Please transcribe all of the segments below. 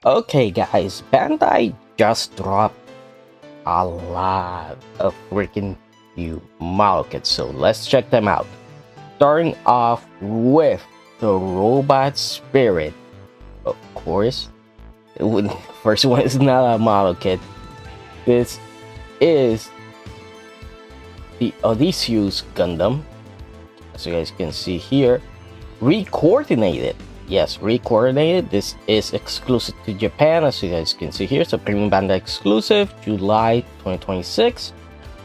Okay, guys, Bandai just dropped a lot of freaking new model kits, so let's check them out. Starting off with the Robot Spirit. Of course, first one is not a model kit. This is the Odysseus Gundam, as you guys can see here, recoordinated. Yes, recoordinated. This is exclusive to Japan, as you guys can see here. So premium Bandai exclusive, July 2026,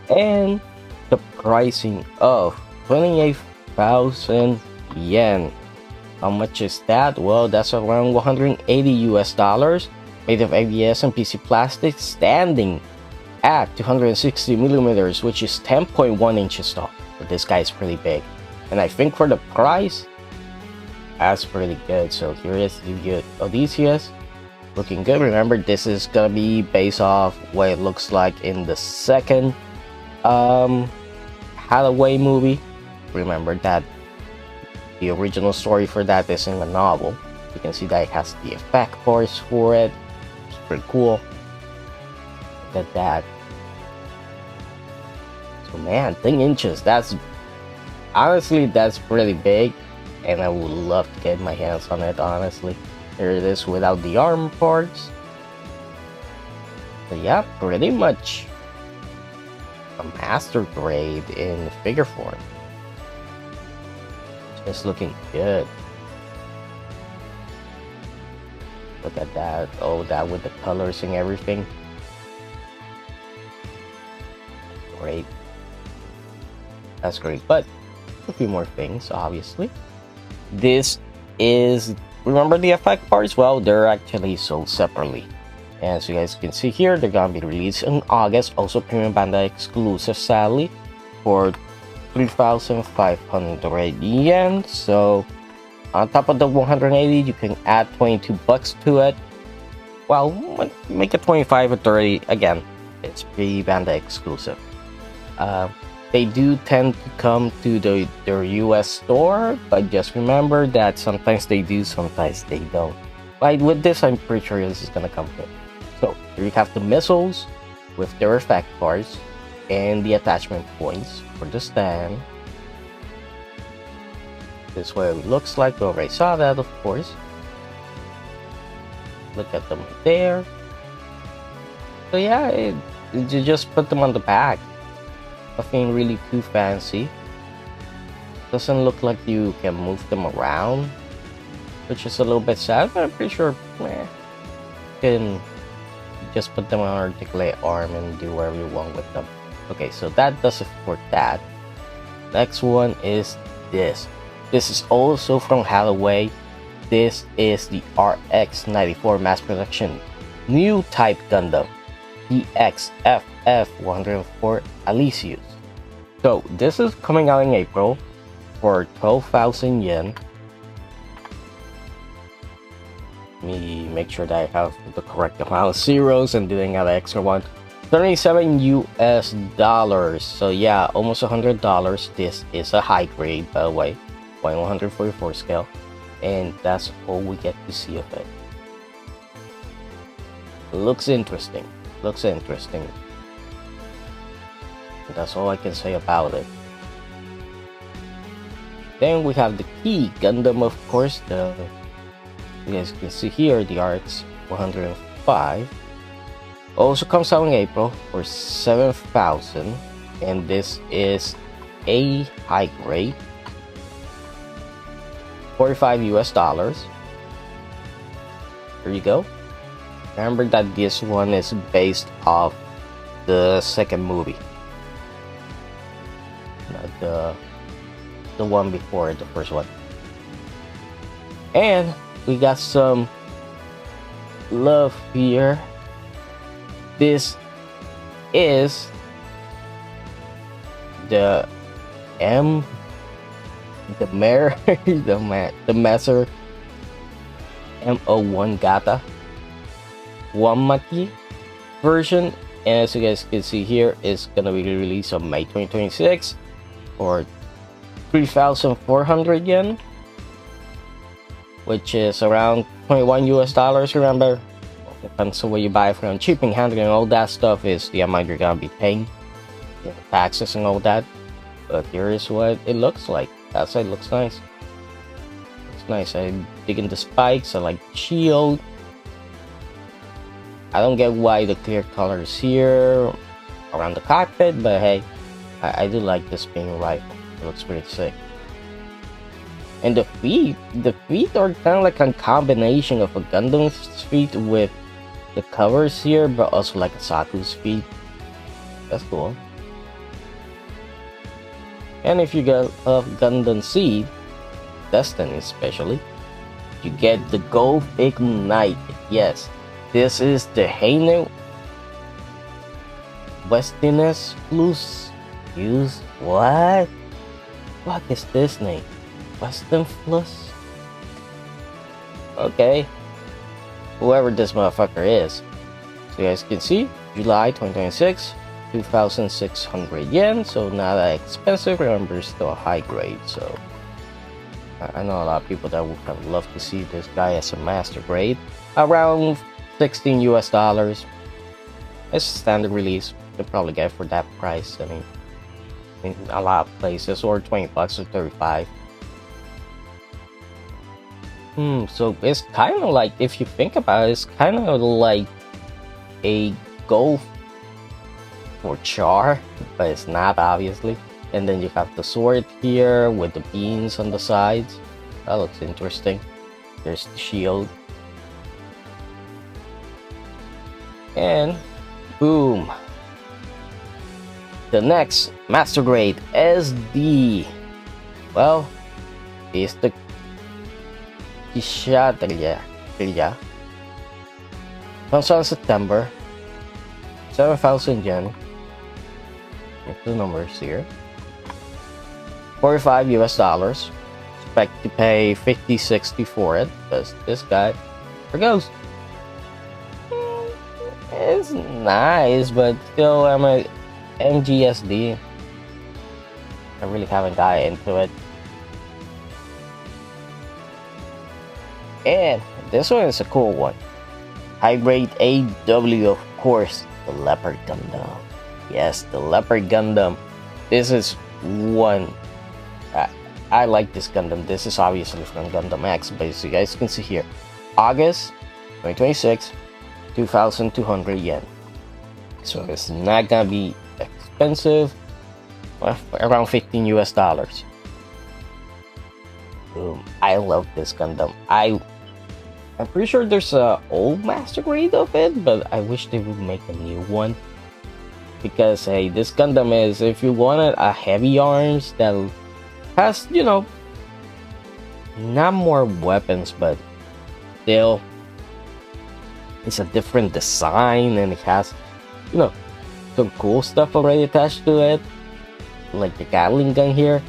and the pricing of 28,000 yen. How much is that? Well, that's around 180 US dollars. Made of ABS and PC plastic, standing at 260 millimeters, which is 10.1 inches tall. So this guy is pretty big, and I think for the price, that's pretty good. So here is the Odysseus, looking good. Remember, this is gonna be based off what it looks like in the second Hathaway movie. Remember that the original story for that is in the novel. You can see that it has the effect parts for it. It's pretty cool. Look at that. So man, 10 inches. That's honestly, that's pretty big, and I would love to get my hands on it. Honestly, here it is without the arm parts. So yeah, pretty much a master grade in figure form. It's looking good. Look at that. Oh, that with the colors and everything. Great. That's great. But a few more things, obviously. This is, remember the effect parts? Well, they're actually sold separately. And as you guys can see here, they're gonna be released in August. Also premium Bandai exclusive, sadly, for 3,500 yen. So on top of the 180, you can add 22 bucks to it. Well, make it 25 or 30. Again, it's pretty Bandai exclusive. They do tend to come to their US store, but just remember that sometimes they do, sometimes they don't. But with this, I'm pretty sure this is gonna come good. So here you have the missiles with their effect parts and the attachment points for the stand. This is what it looks like. We already saw that, of course. Look at them there. So yeah, you just put them on the back. Nothing really too fancy. Doesn't look like you can move them around, which is a little bit sad, but I'm pretty sure you can just put them on an articulate arm and do whatever you want with them. Okay, so that does it for that. Next one is this. This is also from Hathaway. This is the RX-94 mass production new type Gundam, EXFF-104 Alicius. So this is coming out in April for 12,000 yen. Let me make sure that I have the correct amount of zeros and didn't add an extra one. 37 US dollars. So yeah, almost $100. This is a high grade, by the way, 144 scale, and that's all we get to see of it. Looks interesting. Looks interesting. That's all I can say about it. Then we have the key Gundam, of course. You guys can see here the RX 105. Also comes out in April for 7,000, and this is a high grade, 45 US dollars. There you go. Remember that this one is based off the second movie, not the one before the first one. And we got some love here. This is the the Messer M01 Gata Wamaki version, and as you guys can see here, it's gonna be released on May 2026 for 3,400 yen, which is around 21 US dollars. Remember, Depends on where you buy it from. Shipping, handling, all that stuff is the amount you're gonna be paying. Taxes and all that. But here is what it looks like. Outside looks nice. Looks nice. I dig in the spikes. I like the shield. I don't get why the clear color is here around the cockpit, but hey, I do like this being rifle. It looks pretty sick. And the feet are kind of like a combination of a Gundam's feet with the covers here, but also like a Saku's feet. That's cool. And if you get a Gundam Seed, Destiny especially, you get the Gold Ignite. Yes, this is the Heine Westiness Plus. Use what? What is this name? Western Plus? Okay. Whoever this motherfucker is. So you guys can see, July 2026, 2,600 yen. So not that expensive. Remember, it's still a high grade. So I know a lot of people that would have loved to see this guy as a master grade. Around 16 US dollars. It's a standard release. You'll probably get it for that price. I mean, in a lot of places, or 20 bucks or 35. So it's kind of like, if you think about it, it's kind of like a Go for Char, but it's not, obviously. And then you have the sword here with the beams on the sides. That looks interesting. There's the shield. And boom. The next master grade SD. Well, is the Kishatria. Comes out in September. 7,000 yen. Get the numbers here. 45 US dollars. Expect to pay 50, 60 for it. Because this guy, here goes. It's nice, but still, I'm a MGSD. I really haven't got into it. And this one is a cool one. Hybrid AW, of course, the Leopard Gundam. Yes, the Leopard Gundam. This is one. I like this Gundam. This is obviously from Gundam X, but as you guys can see here, August 2026, 2,200 yen. So it's not gonna be expensive. Well, around 15 US dollars. Boom. I love this Gundam. I'm pretty sure there's a old master grade of it, but I wish they would make a new one. Because hey, this Gundam is, if you wanted a heavy arms that has, you know, not more weapons, but still it's a different design, and it has, you know, some cool stuff already attached to it, like the Gatling gun here.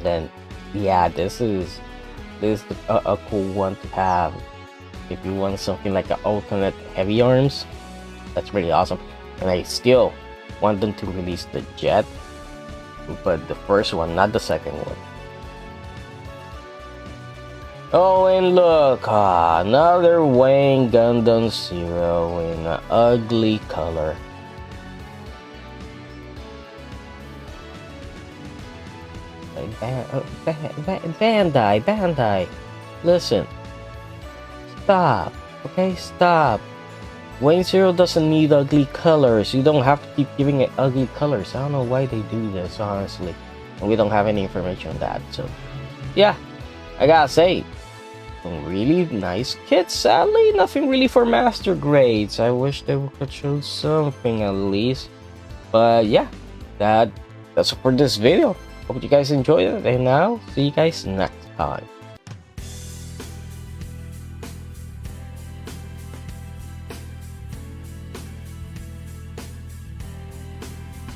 Then yeah, this is a cool one to have if you want something like an alternate heavy arms. That's really awesome. And I still want them to release the jet, but the first one, not the second one. Oh, and look, another Wayne Gundam Zero in an ugly color. Bandai, listen, stop, okay, stop. Wayne Zero doesn't need ugly colors. You don't have to keep giving it ugly colors. I don't know why they do this, honestly, and we don't have any information on that. So yeah, I gotta say, some really nice kits. Sadly, nothing really for master grades. I wish they could show something at least, but yeah, that's it for this video. Hope you guys enjoyed it, and I'll see you guys next time.